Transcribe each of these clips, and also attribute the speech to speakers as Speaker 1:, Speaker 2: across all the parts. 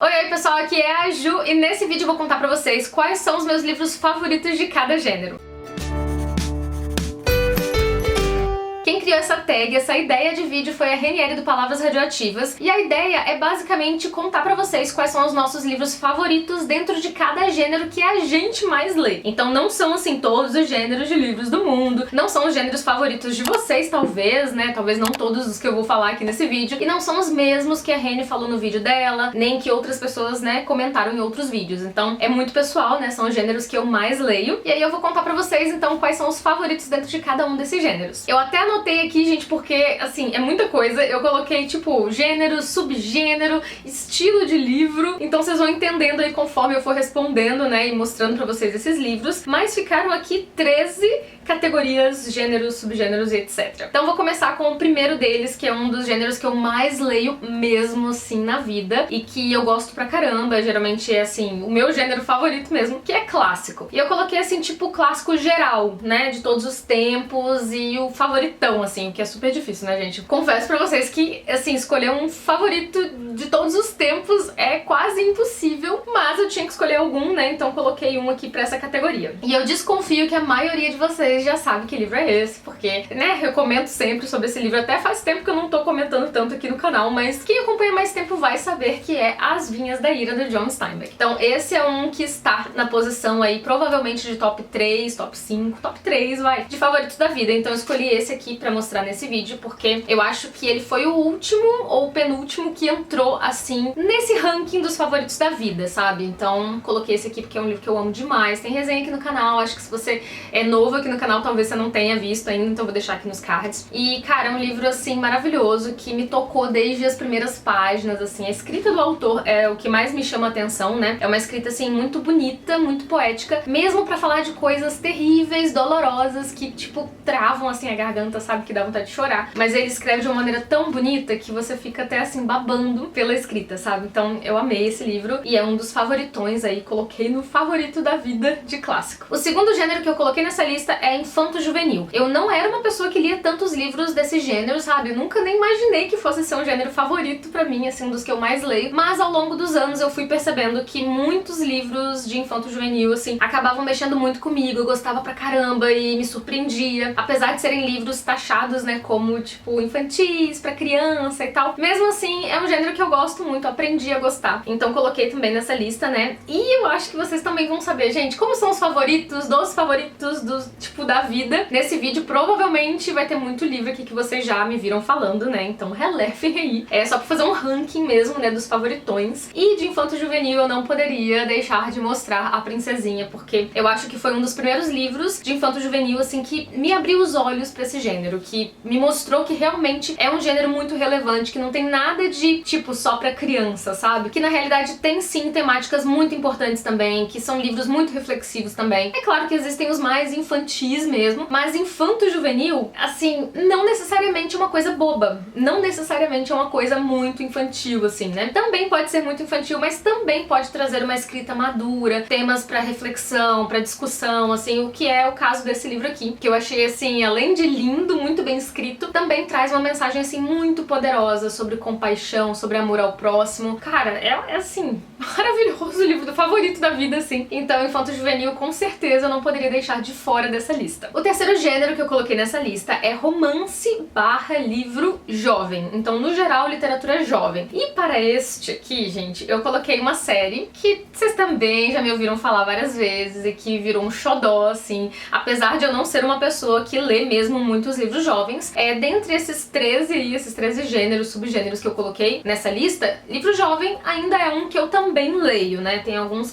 Speaker 1: Oi, pessoal, aqui é a Ju e nesse vídeo eu vou contar pra vocês quais são os meus livros favoritos de cada gênero. Quem criou essa tag, essa ideia de vídeo foi a Renieri do Palavras Radioativas, e a ideia é basicamente contar pra vocês quais são os nossos livros favoritos dentro de cada gênero que a gente mais lê. Então não são assim todos os gêneros de livros do mundo, não são os gêneros favoritos de vocês talvez, né, talvez não todos os que eu vou falar aqui nesse vídeo, e não são os mesmos que a Reni falou no vídeo dela, nem que outras pessoas, né, comentaram em outros vídeos. Então é muito pessoal, né, são os gêneros que eu mais leio, e aí eu vou contar pra vocês então quais são os favoritos dentro de cada um desses gêneros. Eu até anotei aqui, gente, porque, assim, é muita coisa. Eu coloquei, tipo, gênero, subgênero, estilo de livro. Então vocês vão entendendo aí conforme eu for respondendo, né, e mostrando pra vocês esses livros. Mas ficaram aqui 13 categorias, gêneros, subgêneros e etc. Então vou começar com o primeiro deles, que é um dos gêneros que eu mais leio mesmo, assim, na vida. E que eu gosto pra caramba. Geralmente é, assim, o meu gênero favorito mesmo, que é clássico. E eu coloquei, assim, tipo, clássico geral, né, de todos os tempos e o favoritão, assim, o que é super difícil, né, gente? Confesso pra vocês que, assim, escolher um favorito de todos os tempos é quase impossível, mas eu tinha que escolher algum, né, então coloquei um aqui pra essa categoria. E eu desconfio que a maioria de vocês já sabe que livro é esse, porque, né, eu comento sempre sobre esse livro, até faz tempo que eu não tô comentando tanto aqui no canal, mas quem acompanha mais tempo vai saber que é As Vinhas da Ira, do John Steinbeck. Então esse é um que está na posição aí, provavelmente de top 3, top 5, top 3, vai, de favoritos da vida, então eu escolhi esse aqui pra mostrar nesse vídeo, porque eu acho que ele foi o último ou penúltimo que entrou, assim, nesse ranking dos favoritos da vida, sabe? Então coloquei esse aqui porque é um livro que eu amo demais, tem resenha aqui no canal, acho que se você é novo aqui no canal, talvez você não tenha visto ainda, então eu vou deixar aqui nos cards. E, cara, é um livro, assim, maravilhoso, que me tocou desde as primeiras páginas, assim, a escrita do autor é o que mais me chama a atenção, né? É uma escrita, assim, muito bonita, muito poética, mesmo pra falar de coisas terríveis, dolorosas, que, tipo, travam, assim, a garganta, sabe? Que dá vontade de chorar. Mas ele escreve de uma maneira tão bonita que você fica até, assim, babando pela escrita, sabe? Então eu amei esse livro e é um dos favoritões aí, coloquei no favorito da vida de clássico. O segundo gênero que eu coloquei nessa lista é infanto-juvenil. Eu não era uma pessoa que lia tantos livros desse gênero, sabe? Eu nunca nem imaginei que fosse ser um gênero favorito pra mim, assim, um dos que eu mais leio. Mas ao longo dos anos eu fui percebendo que muitos livros de infanto-juvenil, assim, acabavam mexendo muito comigo. Eu gostava pra caramba e me surpreendia. Apesar de serem livros taxados, né, como, tipo, infantis, pra criança e tal. Mesmo assim, é um gênero que eu gosto muito, aprendi a gostar. Então coloquei também nessa lista, né? E eu acho que vocês também vão saber, gente, como são os favoritos dos favoritos do, tipo, da vida. Nesse vídeo, provavelmente, vai ter muito livro aqui que vocês já me viram falando, né? Então relevem aí. É só pra fazer um ranking mesmo, né, dos favoritões. E de infanto-juvenil eu não poderia deixar de mostrar A Princesinha, porque eu acho que foi um dos primeiros livros de infanto-juvenil, assim, que me abriu os olhos pra esse gênero, que me mostrou que realmente é um gênero muito relevante, que não tem nada de, tipo, só pra criança, sabe? Que na realidade tem sim temáticas muito importantes também, que são livros muito reflexivos também. É claro que existem os mais infantis mesmo, mas infanto-juvenil, assim, não necessariamente é uma coisa boba, não necessariamente é uma coisa muito infantil, assim, né? Também pode ser muito infantil, mas também pode trazer uma escrita madura, temas pra reflexão, pra discussão, assim, o que é o caso desse livro aqui, que eu achei, assim, além de lindo, muito bem escrito, também traz uma mensagem, assim, muito poderosa sobre compaixão, sobre amor ao próximo. Cara, é assim, maravilhoso, o livro do favorito da vida, assim. Então, infanto-juvenil, com certeza, eu não poderia deixar de fora dessa lista. O terceiro gênero que eu coloquei nessa lista é romance/livro jovem. Então, no geral, literatura jovem. E para este aqui, gente, eu coloquei uma série que vocês também já me ouviram falar várias vezes e que virou um xodó, assim, apesar de eu não ser uma pessoa que lê mesmo muitos livros jovens. Dentre esses 13 gêneros, subgêneros que eu coloquei nessa lista, livro jovem ainda é um que eu também leio, né? Tem alguns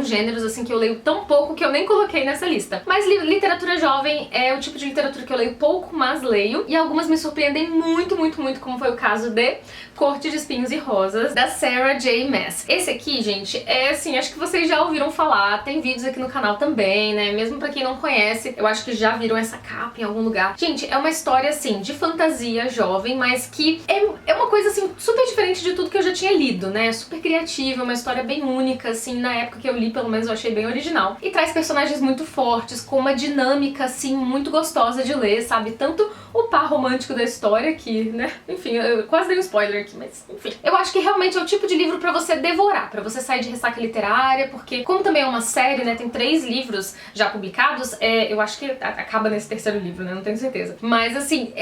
Speaker 1: gêneros, assim, que eu leio tão pouco que eu nem coloquei nessa lista. Mas literatura jovem é o tipo de literatura que eu leio pouco, mas leio. E algumas me surpreendem muito, muito, muito, como foi o caso de Corte de Espinhos e Rosas, da Sarah J. Maas. Esse aqui, gente, é assim, acho que vocês já ouviram falar, tem vídeos aqui no canal também, né? Mesmo pra quem não conhece, eu acho que já viram essa capa em algum lugar. Gente, é uma história, assim, de fantasia jovem, mas que é uma coisa, assim, super diferente de tudo que eu já tinha lido, né? Super criativa, uma história bem única, assim, na época que eu li, pelo menos eu achei bem original. E traz personagens muito fortes, com uma dinâmica, assim, muito gostosa de ler, sabe? Tanto o par romântico da história, que, né, enfim, eu quase dei um spoiler aqui, mas enfim. Eu acho que realmente é o tipo de livro pra você devorar, pra você sair de ressaca literária, porque como também é uma série, né, tem 3 livros já publicados, eu acho que acaba nesse terceiro livro, né, não tenho certeza. Mas assim,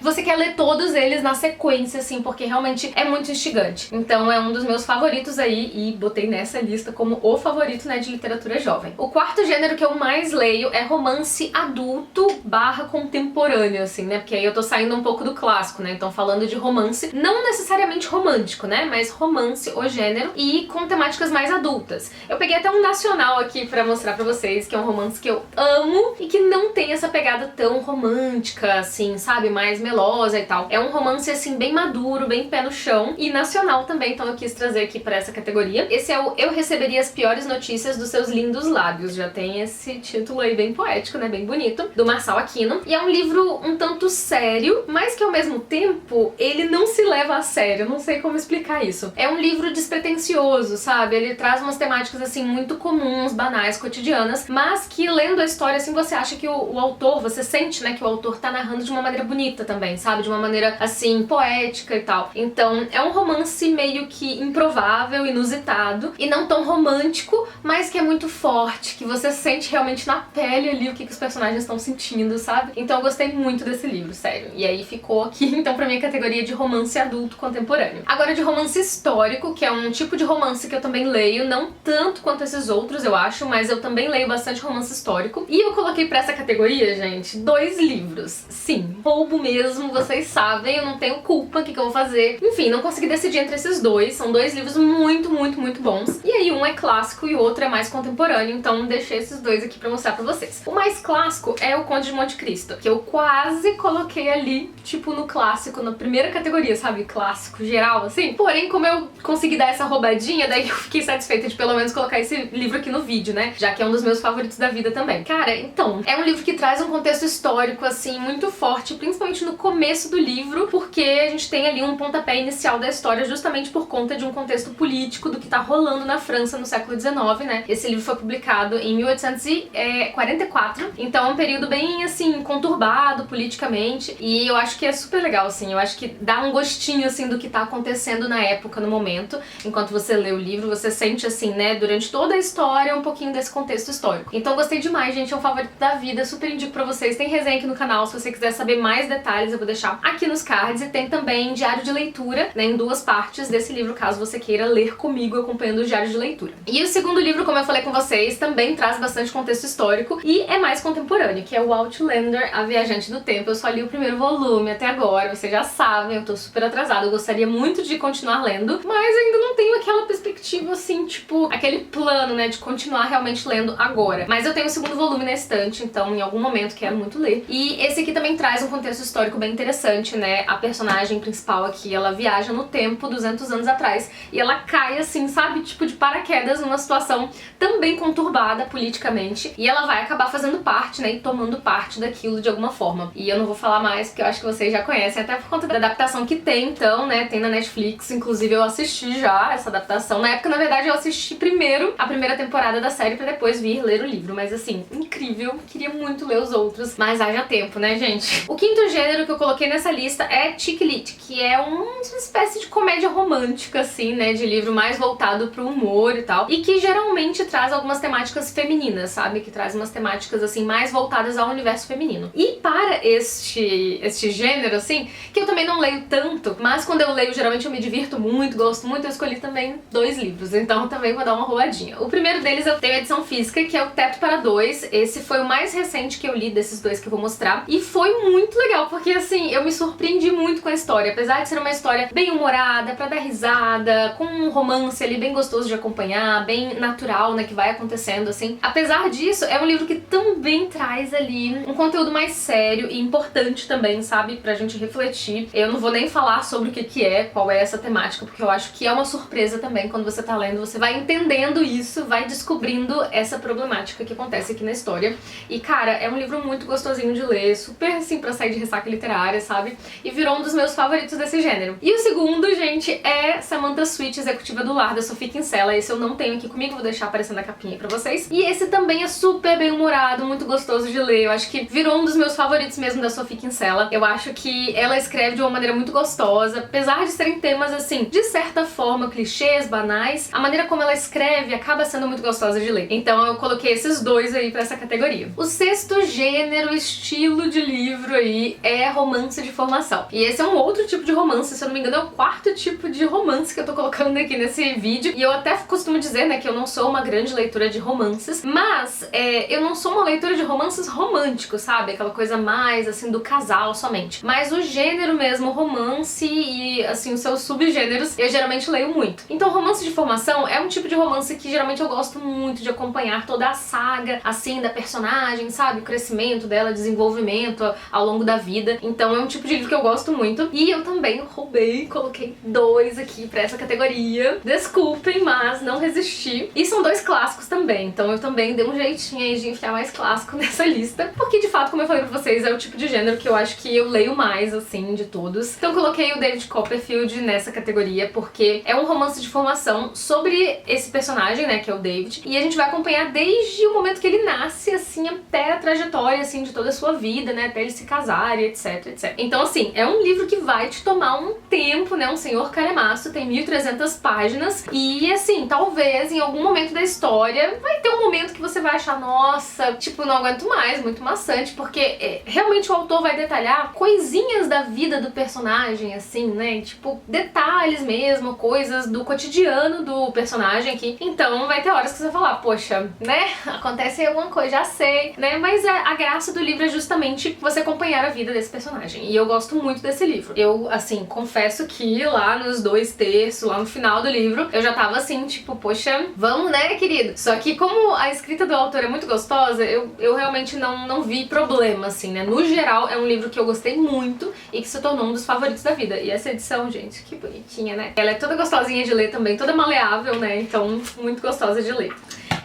Speaker 1: você quer ler todos eles na sequência, assim, porque realmente é muito instigante. Então é um dos meus favoritos aí, e botei nessa lista como o favorito, né, de literatura jovem. O quarto gênero que eu mais leio é romance adulto / contemporâneo, assim, né, porque aí eu tô saindo um pouco do clássico, né, então falando de romance, não necessariamente romântico, né, mas romance, o gênero, e com temáticas mais adultas. Eu peguei até um nacional aqui pra mostrar pra vocês, que é um romance que eu amo e que não tem essa pegada tão romântica, assim, sabe, mais melosa e tal. É um romance, assim, bem maduro, bem pé no chão, e nacional também, então eu quis trazer aqui pra essa categoria. Esse é o Eu Receberia as Piores Notícias dos Seus Lindos Lábios, já tem esse título aí bem poético, né, bem bonito, do Marçal Aquino. E é um livro um tanto sério, mas que ao mesmo tempo ele não se leva a sério, não sei como explicar isso. É um livro despretensioso, sabe? Ele traz umas temáticas assim muito comuns, banais, cotidianas, mas que lendo a história assim você acha que o autor, você sente, né, que o autor tá narrando de uma maneira bonita também, sabe? De uma maneira assim poética e tal. Então é um romance meio que improvável, inusitado e não tão romântico, mas que é muito forte, que você sente realmente na pele ali o que os personagens estão sentindo, sabe? Então eu gostei muito desse livro, sério. E aí ficou aqui então pra minha categoria de romance adulto contemporâneo. Agora de romance histórico, que é um tipo de romance que eu também leio, não tanto quanto esses outros, eu acho, mas eu também leio bastante romance histórico. E eu coloquei pra essa categoria, gente, 2 livros. Sim, roubo mesmo, vocês sabem, eu não tenho culpa, o que eu vou fazer? Enfim, não consegui decidir entre esses 2, são 2 livros muito, muito, muito bons. E aí um é clássico e o outro é mais contemporâneo, então deixei esses 2 aqui pra mostrar pra vocês. O mais clássico é o Conde de Monte Cristo, que eu quase coloquei ali, tipo, no clássico, na primeira categoria, sabe? Clássico geral, assim. Porém, como eu consegui dar essa roubadinha, daí eu fiquei satisfeita de pelo menos colocar esse livro aqui no vídeo, né? Já que é um dos meus favoritos da vida também. Cara, então, é um livro que traz um contexto histórico, assim, muito forte, principalmente no começo do livro, porque a gente tem ali um pontapé inicial da história justamente por conta de um contexto político do que tá rolando na França no século XIX, né? Esse livro foi publicado em 1844, então é um período bem, assim, conturbado politicamente, e eu acho que é super legal, assim, eu acho que dá um gostinho, assim, do que tá acontecendo na época, no momento, enquanto você lê o livro, você sente, assim, né, durante toda a história, um pouquinho desse contexto histórico. Então gostei demais, gente, é um favorito da vida, super indico pra vocês, tem resenha aqui no canal, se você quiser saber mais detalhes, eu vou deixar aqui nos cards, e tem também diário de leitura, né, em 2 partes desse livro, caso você queira ler comigo, acompanhando o diário de leitura. E o segundo livro, como eu falei com vocês, também traz bastante contexto histórico, e é mais contemporâneo, que é o Outlander, A Viajante do Tempo. Eu só li o primeiro volume até agora, vocês já sabem, eu tô super atrasada, eu gostaria muito de continuar lendo, mas ainda não tenho aquela perspectiva assim, tipo, aquele plano, né, de continuar realmente lendo agora. Mas eu tenho o segundo volume na estante, então em algum momento quero muito ler. E esse aqui também traz um contexto histórico bem interessante, né, a personagem principal aqui, ela viaja no tempo 200 anos atrás, e ela cai assim, sabe, tipo de paraquedas numa situação também conturbada politicamente, e ela vai acabar fazendo parte, né, e tomando parte daquilo de alguma forma. E eu não vou falar mais, porque eu acho que vocês já conhecem, até por conta da adaptação que tem, então, né, tem na Netflix, inclusive eu assisti já essa adaptação. Na época, na verdade, eu assisti primeiro a primeira temporada da série pra depois vir ler o livro, mas assim, incrível, queria muito ler os outros, mas haja tempo, né, gente? O quinto gênero que eu coloquei nessa lista é chick lit, que é uma espécie de comédia romântica, assim, né, de livro mais voltado pro humor e tal, e que geralmente traz algumas temáticas femininas, sabe? Que traz umas temáticas, assim, mais voltadas ao universo feminino. E para este gênero, assim, que eu também não leio tanto, mas quando eu leio, geralmente eu me divirto muito, gosto muito, eu escolhi também 2 livros, então também vou dar uma roubadinha. O primeiro deles eu tenho a edição física, que é o Teto para Dois. Esse foi o mais recente que eu li desses 2 que eu vou mostrar, e foi muito legal, porque assim, eu me surpreendi muito com a história, apesar de ser uma história bem humorada, pra dar risada, com um romance ali bem gostoso de acompanhar, bem natural, né, que vai acontecendo, assim. Apesar disso, é um livro que também traz ali um conteúdo mais sério e importante também, sabe, pra gente refletir. Eu não vou nem falar sobre o que é, qual é essa temática, porque eu acho que é uma surpresa também quando você tá lendo, você vai entendendo isso, vai descobrindo essa problemática que acontece aqui na história. E cara, é um livro muito gostosinho de ler, super assim pra sair de ressaca literária, sabe? E virou um dos meus favoritos desse gênero. E o segundo, gente, é Samantha Sweet, Executiva do Lar, da Sophie Kinsella. Esse eu não tenho aqui comigo, vou deixar aparecendo a capinha aí pra vocês. E esse também é super bem humorado, muito gostoso de ler. Eu acho que virou um dos meus favoritos mesmo da da Sophie Kinsella. Eu acho que ela escreve de uma maneira muito gostosa, apesar de serem temas, assim, de certa forma, clichês, banais, a maneira como ela escreve acaba sendo muito gostosa de ler. Então eu coloquei esses dois aí pra essa categoria. O sexto gênero, estilo de livro aí, é romance de formação. E esse é um outro tipo de romance, se eu não me engano é o quarto tipo de romance que eu tô colocando aqui nesse vídeo. E eu até costumo dizer, né, que eu não sou uma grande leitora de romances, mas eu não sou uma leitora de romances românticos, sabe? Aquela coisa mais, assim, do casal somente. Mas o gênero mesmo, romance e, assim, os seus subgêneros, eu geralmente leio muito. Então, romance de formação é um tipo de romance que geralmente eu gosto muito de acompanhar toda a saga, assim, da personagem, sabe? O crescimento dela, desenvolvimento ao longo da vida. Então, é um tipo de livro que eu gosto muito. E eu também roubei, coloquei dois aqui pra essa categoria. Desculpem, mas não resisti. E são dois clássicos também, então eu também dei um jeitinho aí de enfiar mais clássico nessa lista, porque de fato, como eu falei pra vocês, é o tipo de gênero que eu acho que eu leio mais, assim, de todos. Então eu coloquei o David Copperfield nessa categoria, porque é um romance de formação sobre esse personagem, né, que é o David, e a gente vai acompanhar desde o momento que ele nasce, assim, até a trajetória, assim, de toda a sua vida, né, até ele se casar e etc, etc. Então, assim, é um livro que vai te tomar um tempo, né, um senhor calhamaço, tem 1.300 páginas, e, assim, talvez em algum momento da história vai ter um momento que você vai achar, nossa, tipo, não aguento mais, muito maçante, porque realmente o autor vai detalhar coisinhas da vida do personagem, assim, né, tipo, detalhes mesmo, coisas do cotidiano do personagem aqui. Então vai ter horas que você vai falar, poxa, né, acontece alguma coisa, já sei, né, mas a graça do livro é justamente você acompanhar a vida desse personagem, e eu gosto muito desse livro. Eu, assim, confesso que lá nos 2/3, lá no final do livro, eu já tava assim, tipo, poxa, vamos, né, querido? Só que como a escrita do autor é muito gostosa, eu realmente não vi problema, assim, né? No geral, é um livro que eu gostei muito e que se tornou um dos favoritos da vida. E essa edição, gente, que bonitinha, né? Ela é toda gostosinha de ler também, toda maleável, né? Então, muito gostosa de ler.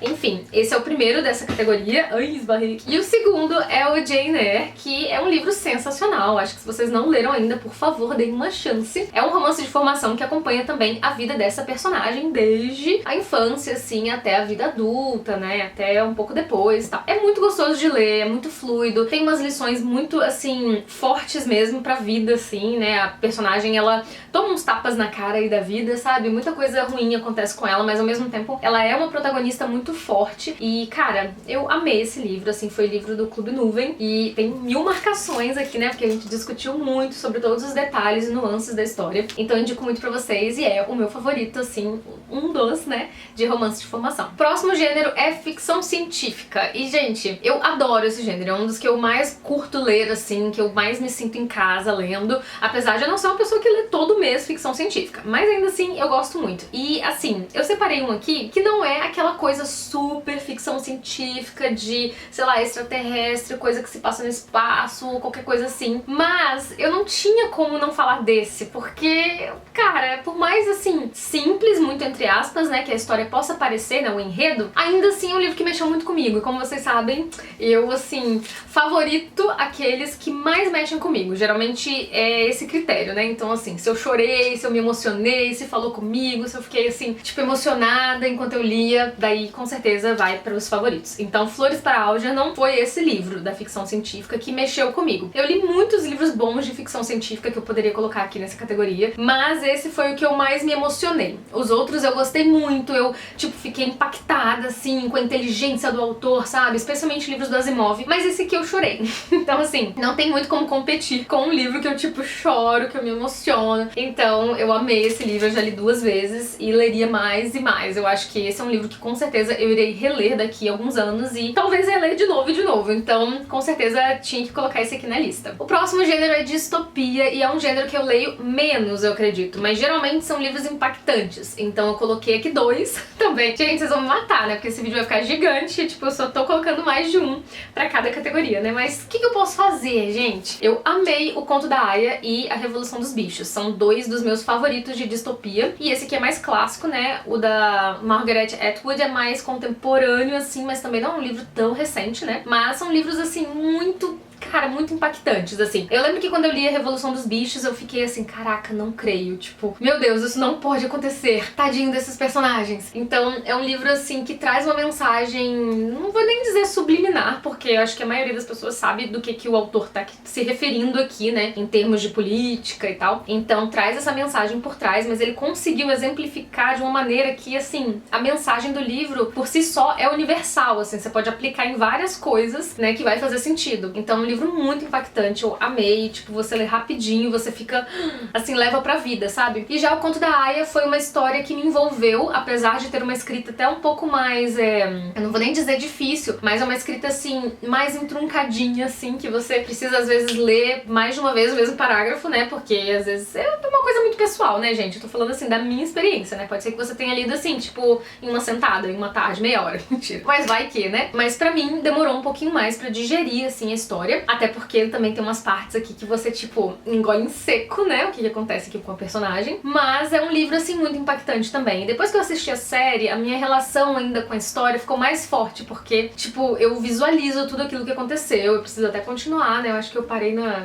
Speaker 1: Enfim, esse é o primeiro dessa categoria. Ai, esbarrei aqui. E o segundo é o Jane Eyre, que é um livro sensacional. Acho que se vocês não leram ainda, por favor, deem uma chance. É um romance de formação que acompanha também a vida dessa personagem desde a infância, assim, até a vida adulta, né? Até um pouco depois e tal. É muito gostoso de ler, é muito fluido, tem umas lições muito, assim, fortes mesmo pra vida, assim, né? A personagem, ela toma uns tapas na cara aí da vida, sabe? Muita coisa ruim acontece com ela, mas ao mesmo tempo ela é uma protagonista muito forte. E, cara, eu amei esse livro, assim, foi livro do Clube Nuvem e tem 1000 marcações aqui, né, porque a gente discutiu muito sobre todos os detalhes e nuances da história, então eu indico muito pra vocês e é o meu favorito, assim, um dos, né, de romance de formação. Próximo gênero é ficção científica e, gente, eu adoro esse gênero, é um dos que eu mais curto ler, assim, que eu mais me sinto em casa lendo, apesar de eu não ser uma pessoa que lê todo mês ficção científica, mas ainda assim eu gosto muito. E, assim, eu separei um aqui que não é aquela coisa super ficção científica de, sei lá, extraterrestre, coisa que se passa no espaço, qualquer coisa assim. Mas eu não tinha como não falar desse, porque, cara, por mais, assim, simples, muito entre aspas, né, que a história possa parecer, né, o enredo, ainda assim é um livro que mexeu muito comigo. E como vocês sabem, eu, assim, favorito aqueles que mais mexem comigo. Geralmente é esse critério, né? Então, assim, se eu chorei, se eu me emocionei, se falou comigo, se eu fiquei, assim, tipo, emocionada enquanto eu lia, daí com certeza vai para os favoritos. Então, Flores para Algernon foi esse livro da ficção científica que mexeu comigo. Eu li muitos livros bons de ficção científica que eu poderia colocar aqui nessa categoria, mas esse foi o que eu mais me emocionei. Os outros eu gostei muito, eu, tipo, fiquei impactada, assim, com a inteligência do autor, sabe? Especialmente livros do Asimov, mas esse aqui eu chorei. Então, assim, não tem muito como competir com um livro que eu, tipo, choro, que eu me emociono. Então, eu amei esse livro, eu já li 2 vezes e leria mais e mais. Eu acho que esse é um livro que, com certeza, eu irei reler daqui a alguns anos e talvez reler de novo e de novo. Então, com certeza, tinha que colocar esse aqui na lista. O próximo gênero é distopia e é um gênero que eu leio menos, eu acredito, mas geralmente são livros impactantes. Então, eu coloquei aqui 2 também. Gente, vocês vão me matar, né? Porque esse vídeo vai ficar gigante, tipo, eu só tô colocando mais de um pra cada categoria, né? Mas o que eu posso fazer, gente? Eu amei O Conto da Aia e A Revolução dos Bichos. São 2 dos meus favoritos de distopia. E esse aqui é mais clássico, né? O da Margaret Atwood é mais contemporâneo, assim, mas também não é um livro tão recente, né? Mas são livros, assim, muito... cara, muito impactantes, assim. Eu lembro que quando eu li A Revolução dos Bichos, eu fiquei assim, caraca, não creio, tipo, meu Deus, isso não pode acontecer, tadinho desses personagens. Então, é um livro, assim, que traz uma mensagem, não vou nem dizer subliminar, porque eu acho que a maioria das pessoas sabe do que o autor tá se referindo aqui, né, em termos de política e tal. Então, traz essa mensagem por trás, mas ele conseguiu exemplificar de uma maneira que, assim, a mensagem do livro, por si só, é universal, assim, você pode aplicar em várias coisas, né, que vai fazer sentido. Então, é um livro muito impactante, eu amei, tipo, você lê rapidinho, você fica, assim, leva pra vida, sabe? E já o Conto da Aia foi uma história que me envolveu, apesar de ter uma escrita até um pouco mais, eu não vou nem dizer difícil, mas é uma escrita, assim, mais entroncadinha, assim, que você precisa, às vezes, ler mais de uma vez o mesmo parágrafo, né, porque, às vezes, é uma coisa muito pessoal, né, gente? Eu tô falando, assim, da minha experiência, né? Pode ser que você tenha lido, assim, tipo, em uma sentada, em uma tarde, meia hora, mentira. Mas vai que, né? Mas pra mim, demorou um pouquinho mais pra digerir, assim, a história, até porque também tem umas partes aqui que você, tipo, engole em seco, né, o que acontece aqui com a personagem, mas é um livro, assim, muito impactante também. E depois que eu assisti a série, a minha relação ainda com a história ficou mais forte, porque, tipo, eu visualizo tudo aquilo que aconteceu, eu preciso até continuar, né, eu acho que eu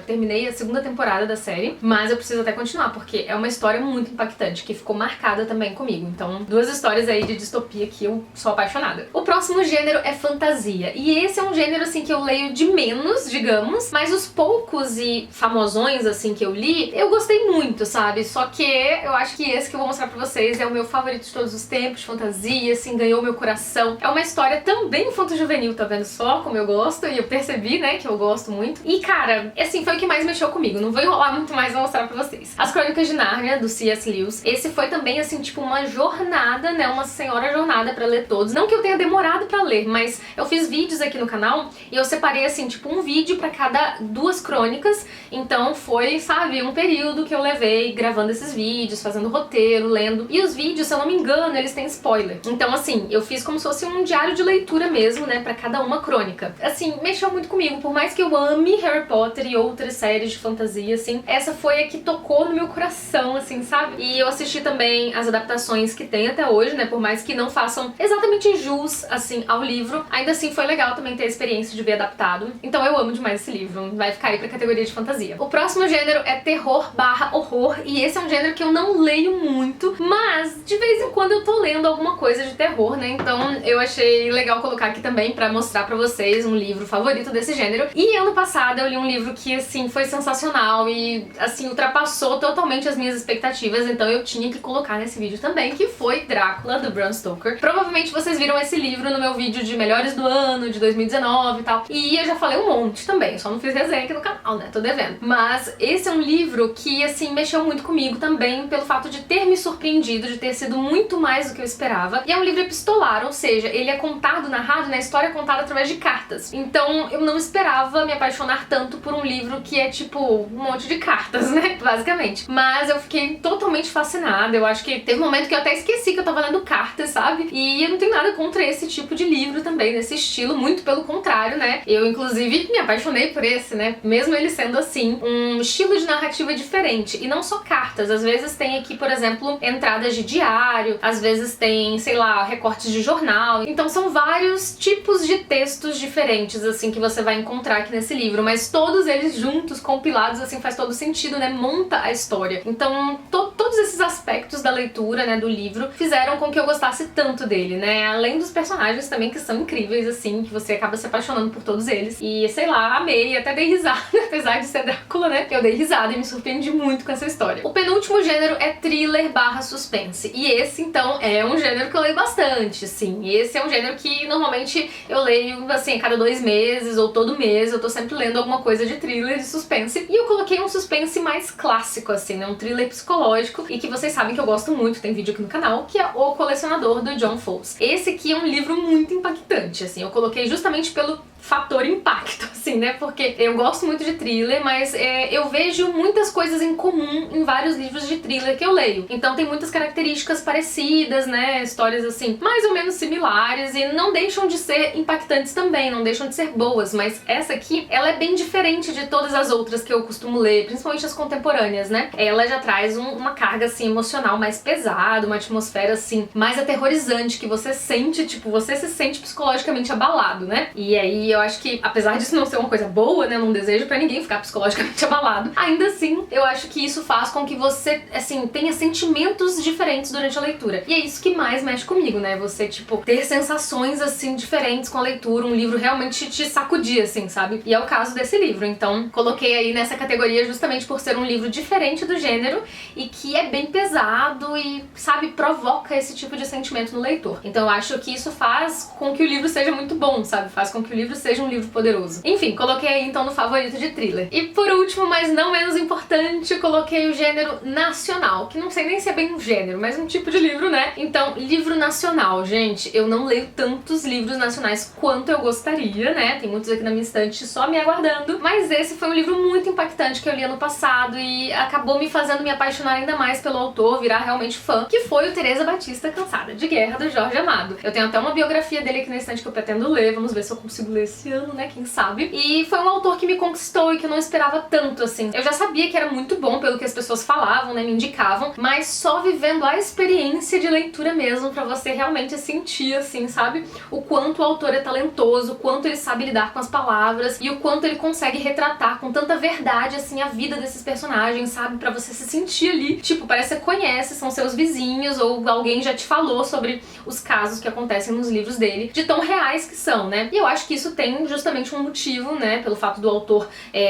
Speaker 1: terminei a segunda temporada da série, mas eu preciso até continuar, porque é uma história muito impactante, que ficou marcada também comigo. Então, duas histórias aí de distopia que eu sou apaixonada. O próximo gênero é fantasia, e esse é um gênero, assim, que eu leio de menos, digamos, mas os poucos e famosões, assim, que eu li, eu gostei muito, sabe? Só que eu acho que esse que eu vou mostrar pra vocês é o meu favorito de todos os tempos, de fantasia, assim, ganhou meu coração. É uma história também infanto-juvenil, tá vendo só como eu gosto? E eu percebi, né, que eu gosto muito. E, cara, assim, foi o que mais mexeu comigo. Não vou enrolar muito mais, vou mostrar pra vocês. As Crônicas de Nárnia, do C.S. Lewis. Esse foi também, assim, tipo, uma jornada, né, uma senhora jornada pra ler todos. Não que eu tenha demorado pra ler, mas eu fiz vídeos aqui no canal e eu separei, assim, tipo, um vídeo pra cada duas crônicas. Então foi, sabe, um período que eu levei gravando esses vídeos, fazendo roteiro, lendo. E os vídeos, se eu não me engano, eles têm spoiler. Então, assim, eu fiz como se fosse um diário de leitura mesmo, né, pra cada uma crônica. Assim, mexeu muito comigo. Por mais que eu ame Harry Potter e outras séries de fantasia, assim, essa foi a que tocou no meu coração, assim, sabe? E eu assisti também as adaptações que tem até hoje, né, por mais que não façam exatamente jus, assim, ao livro, ainda assim foi legal também ter a experiência de ver adaptado. Então eu amo demais esse livro, vai ficar aí pra categoria de fantasia. O próximo gênero é terror/horror, e esse é um gênero que eu não leio muito, mas de vez em quando eu tô lendo alguma coisa de terror, né, então eu achei legal colocar aqui também pra mostrar pra vocês um livro favorito desse gênero. E ano passado eu li um livro que, assim, foi sensacional e, assim, ultrapassou totalmente as minhas expectativas, então eu tinha que colocar nesse vídeo também, que foi Drácula, do Bram Stoker. Provavelmente vocês viram esse livro no meu vídeo de melhores do ano, de 2019 e tal, e eu já falei um monte também, só não fiz resenha aqui no canal, né, tô devendo. Mas esse é um livro que, assim, mexeu muito comigo também, pelo fato de ter me surpreendido, de ter sido muito mais do que eu esperava. E é um livro epistolar, ou seja, ele é contado, narrado, né, a história é contada através de cartas. Então eu não esperava me apaixonar tanto por um livro que é, tipo, um monte de cartas, né, basicamente. Mas eu fiquei totalmente fascinada, eu acho que teve um momento que eu até esqueci que eu tava lendo cartas, sabe? E eu não tenho nada contra esse tipo de livro também, nesse estilo, muito pelo contrário, né? Eu, inclusive, me apaixonei por esse, né? Mesmo ele sendo, assim, um estilo de narrativa diferente. E não só cartas, às vezes tem aqui, por exemplo, entradas de diário, às vezes tem, sei lá, recortes de jornal. Então são vários tipos de textos diferentes, assim, que você vai encontrar aqui nesse livro, mas todos eles juntos, compilados, assim, faz todo sentido, né? Monta a história. Então, todos esses aspectos da leitura, né, do livro, fizeram com que eu gostasse tanto dele, né? Além dos personagens também, que são incríveis, assim, que você acaba se apaixonando por todos eles. E, sei lá, amei, até dei risada, apesar de ser Drácula, né? Eu dei risada e me surpreendi muito com essa história. O penúltimo gênero é thriller/suspense. E esse, então, é um gênero que eu leio bastante, assim. Esse é um gênero que, normalmente, eu leio, assim, a cada 2 meses ou todo mês, eu tô sempre lendo alguma coisa de thriller e suspense. E eu coloquei um suspense mais clássico, assim, né? Um thriller psicológico, e que vocês sabem que eu gosto muito, tem vídeo aqui no canal, que é O Colecionador, do John Fowles. Esse aqui é um livro muito impactante, assim, eu coloquei justamente pelo fator impacto, assim, né, porque eu gosto muito de thriller, mas eu vejo muitas coisas em comum em vários livros de thriller que eu leio. Então tem muitas características parecidas, né, histórias, assim, mais ou menos similares, e não deixam de ser impactantes também, não deixam de ser boas, mas essa aqui, ela é bem diferente de todas as outras que eu costumo ler, principalmente as contemporâneas, né. Ela já traz uma carga, assim, emocional mais pesada, uma atmosfera, assim, mais aterrorizante, que você sente, tipo, você se sente psicologicamente abalado, né. E aí E eu acho que, apesar disso não ser uma coisa boa, né, não desejo pra ninguém ficar psicologicamente abalado, ainda assim, eu acho que isso faz com que você, assim, tenha sentimentos diferentes durante a leitura. E é isso que mais mexe comigo, né? Você, tipo, ter sensações, assim, diferentes com a leitura, um livro realmente te sacudir, assim, sabe? E é o caso desse livro. Então, coloquei aí nessa categoria justamente por ser um livro diferente do gênero e que é bem pesado e, sabe, provoca esse tipo de sentimento no leitor. Então, eu acho que isso faz com que o livro seja muito bom, sabe? Faz com que o livro seja um livro poderoso. Enfim, coloquei aí então no favorito de thriller. E por último, mas não menos importante, coloquei o gênero nacional, que não sei nem se é bem um gênero, mas um tipo de livro, né? Então, livro nacional, gente, eu não leio tantos livros nacionais quanto eu gostaria, né? Tem muitos aqui na minha estante só me aguardando, mas esse foi um livro muito impactante que eu li ano passado e acabou me fazendo me apaixonar ainda mais pelo autor, virar realmente fã, que foi o Teresa Batista Cansada de Guerra, do Jorge Amado. Eu tenho até uma biografia dele aqui na estante que eu pretendo ler, vamos ver se eu consigo ler esse ano, né? Quem sabe? E foi um autor que me conquistou e que eu não esperava tanto, assim. Eu já sabia que era muito bom pelo que as pessoas falavam, né? Me indicavam, mas só vivendo a experiência de leitura mesmo pra você realmente sentir, assim, sabe? O quanto o autor é talentoso, o quanto ele sabe lidar com as palavras e o quanto ele consegue retratar com tanta verdade, assim, a vida desses personagens, sabe? Pra você se sentir ali, tipo, parece que você conhece, são seus vizinhos ou alguém já te falou sobre os casos que acontecem nos livros dele, de tão reais que são, né? E eu acho que isso tem justamente um motivo, né? Pelo fato do autor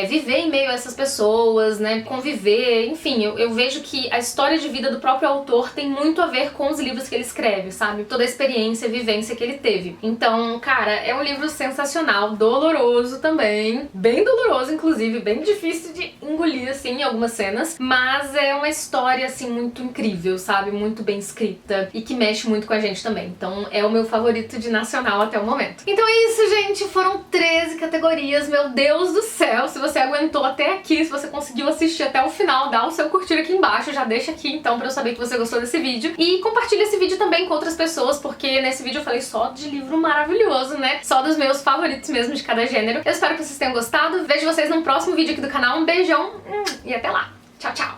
Speaker 1: viver em meio a essas pessoas, né? Conviver, enfim, eu vejo que a história de vida do próprio autor tem muito a ver com os livros que ele escreve, sabe? Toda a experiência, a vivência que ele teve. Então, cara, é um livro sensacional, doloroso também, bem doloroso, inclusive, bem difícil de engolir, assim, em algumas cenas, mas é uma história, assim, muito incrível, sabe? Muito bem escrita e que mexe muito com a gente também. Então, é o meu favorito de nacional até o momento. Então é isso, gente, foram 13 categorias, meu Deus do céu, se você aguentou até aqui, se você conseguiu assistir até o final, dá o seu curtir aqui embaixo, já deixa aqui então pra eu saber que você gostou desse vídeo e compartilha esse vídeo também com outras pessoas, porque nesse vídeo eu falei só de livro maravilhoso, né, só dos meus favoritos mesmo de cada gênero. Eu espero que vocês tenham gostado, vejo vocês no próximo vídeo aqui do canal, um beijão e até lá, tchau, tchau!